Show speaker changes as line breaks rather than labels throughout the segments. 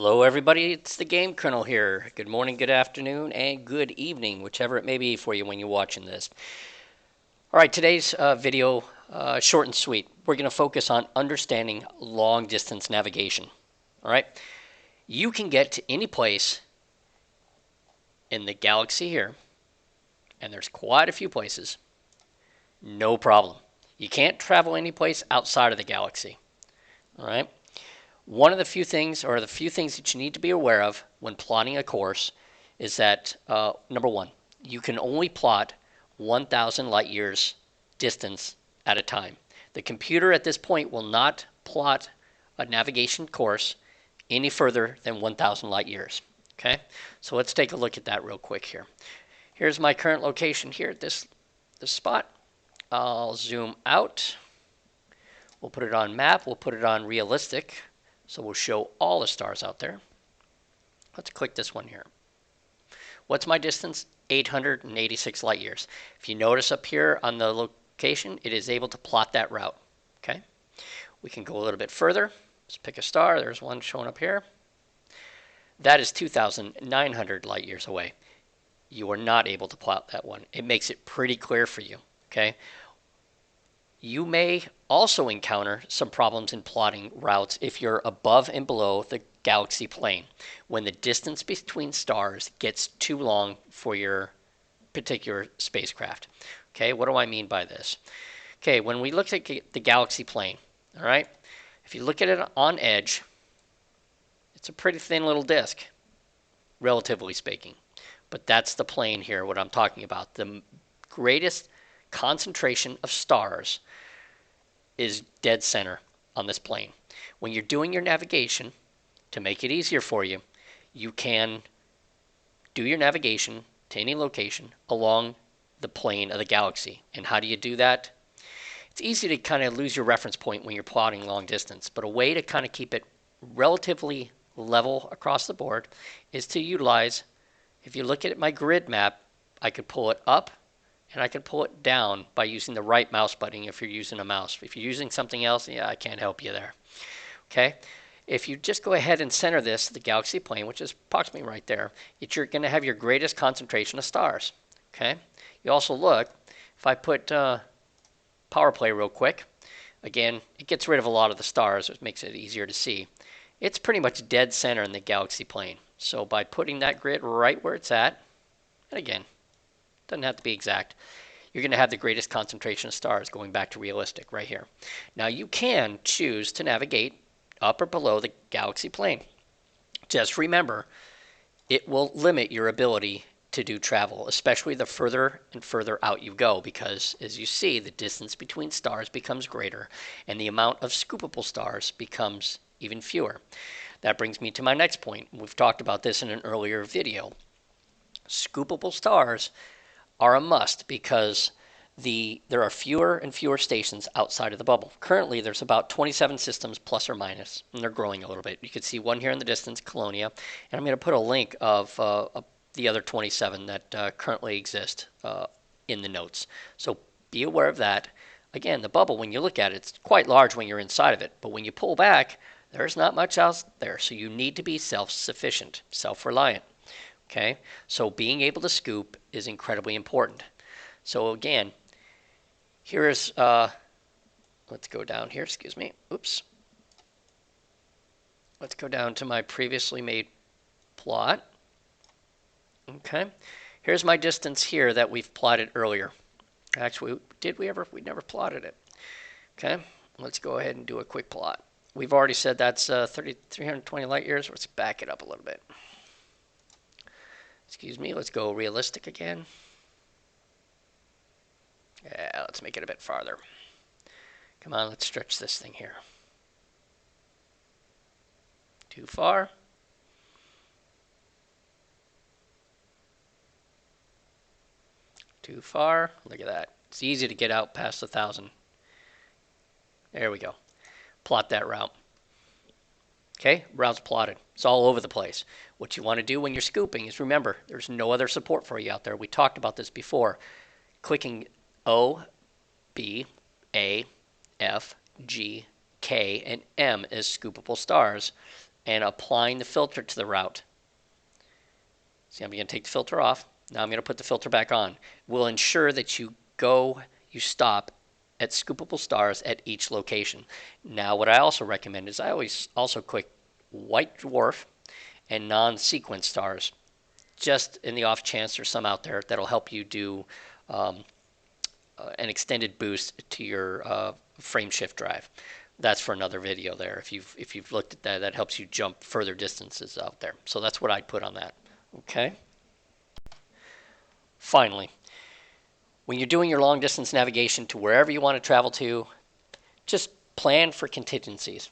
Hello, everybody. It's the Game Colonel here. Good morning, good afternoon, and good evening, whichever it may be for you when you're watching this. All right, today's video, short and sweet. We're going to focus on understanding long distance navigation. All right, you can get to any place in the galaxy here, and there's quite a few places, no problem. You can't travel any place outside of the galaxy. All right. One of the few things, or the few things that you need to be aware of when plotting a course is that, number one, you can only plot 1,000 light years distance at a time. The computer at this point will not plot a navigation course any further than 1,000 light years. Okay, so let's take a look at that real quick here. Here's my current location here at this spot. I'll zoom out. We'll put it on map. We'll put it on realistic. So we'll show all the stars out there. Let's click this one here. What's my distance? 886 light years. If you notice up here on the location, it is able to plot that route. Okay. We can go a little bit further. Let's pick a star. There's one showing up here. That is 2,900 light years away. You are not able to plot that one. It makes it pretty clear for you. Okay. You may also encounter some problems in plotting routes if you're above and below the galaxy plane, when the distance between stars gets too long for your particular spacecraft. Okay, what do I mean by this? Okay, when we look at the galaxy plane, all right, if you look at it on edge, it's a pretty thin little disk, relatively speaking. But that's the plane here, what I'm talking about. The greatest concentration of stars is dead center on this plane. When you're doing your navigation, to make it easier for you, you can do your navigation to any location along the plane of the galaxy. And how do you do that? It's easy to kind of lose your reference point when you're plotting long distance, but a way to kind of keep it relatively level across the board is to utilize, if you look at my grid map, I could pull it up and I can pull it down by using the right mouse button if you're using a mouse. If you're using something else, yeah, I can't help you there. Okay? If you just go ahead and center this, the galaxy plane, which is approximately right there, you're going to have your greatest concentration of stars. Okay? You also look, if I put power play real quick, again, it gets rid of a lot of the stars, which makes it easier to see. It's pretty much dead center in the galaxy plane. So by putting that grid right where it's at, and again, doesn't have to be exact, you're going to have the greatest concentration of stars, going back to realistic right here. Now you can choose to navigate up or below the galaxy plane. Just remember, it will limit your ability to do travel, especially the further and further out you go, because as you see, the distance between stars becomes greater and the amount of scoopable stars becomes even fewer. That brings me to my next point. We've talked about this in an earlier video. Scoopable stars are a must because there are fewer and fewer stations outside of the bubble. Currently, there's about 27 systems plus or minus, and they're growing a little bit. You can see one here in the distance, Colonia, and I'm going to put a link of the other 27 that currently exist in the notes. So be aware of that. Again, the bubble, when you look at it, it's quite large when you're inside of it, but when you pull back, there's not much else there. So you need to be self-sufficient, self-reliant. Okay, so being able to scoop is incredibly important. So again, here's, let's go down here, excuse me, oops. Let's go down to my previously made plot. Okay, here's my distance here that we've plotted earlier. Actually, we never plotted it. Okay, let's go ahead and do a quick plot. We've already said that's 320 light years. Let's back it up a little bit. Excuse me, let's go realistic again. Yeah, let's make it a bit farther. Come on, let's stretch this thing here. Too far. Too far. Look at that. It's easy to get out past 1,000. There we go. Plot that route. Okay, route's plotted. It's all over the place. What you want to do when you're scooping is remember, there's no other support for you out there. We talked about this before. Clicking O, B, A, F, G, K, and M as scoopable stars and applying the filter to the route. See, I'm going to take the filter off. Now I'm going to put the filter back on. We'll ensure that you stop at scoopable stars at each location. Now, what I also recommend is I always also click white dwarf and non-sequence stars, just in the off chance there's some out there that'll help you do an extended boost to your frame shift drive. That's for another video there. If you've looked at that, that helps you jump further distances out there. So that's what I'd put on that. Okay. Finally, when you're doing your long distance navigation to wherever you want to travel to, just plan for contingencies.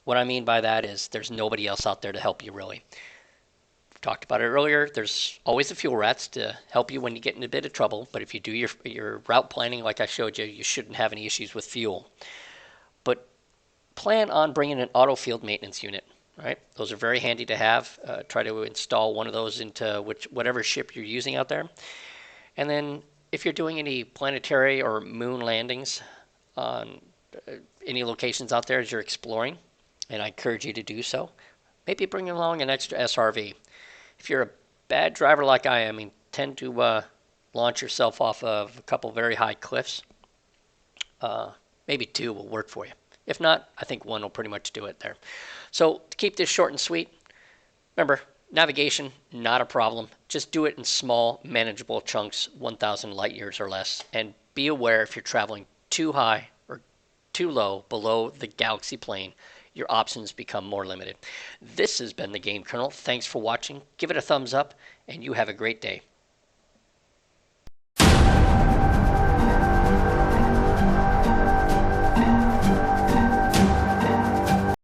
What I mean by that is there's nobody else out there to help you really. We've talked about it earlier. There's always the fuel rats to help you when you get in a bit of trouble. But if you do your route planning like I showed you, you shouldn't have any issues with fuel. But plan on bringing an auto field maintenance unit. Right? Those are very handy to have. Try to install one of those into whatever ship you're using out there. And then if you're doing any planetary or moon landings on any locations out there as you're exploring, and I encourage you to do so, maybe bring along an extra SRV. If you're a bad driver like I am, you tend to launch yourself off of a couple very high cliffs. Maybe 2 will work for you. If not, I think 1 will pretty much do it there. So to keep this short and sweet, remember, navigation, not a problem. Just do it in small, manageable chunks, 1,000 light years or less. And be aware if you're traveling too high or too low below the galaxy plane, your options become more limited. This has been the Game Colonel. Thanks for watching. Give it a thumbs up, and you have a great day.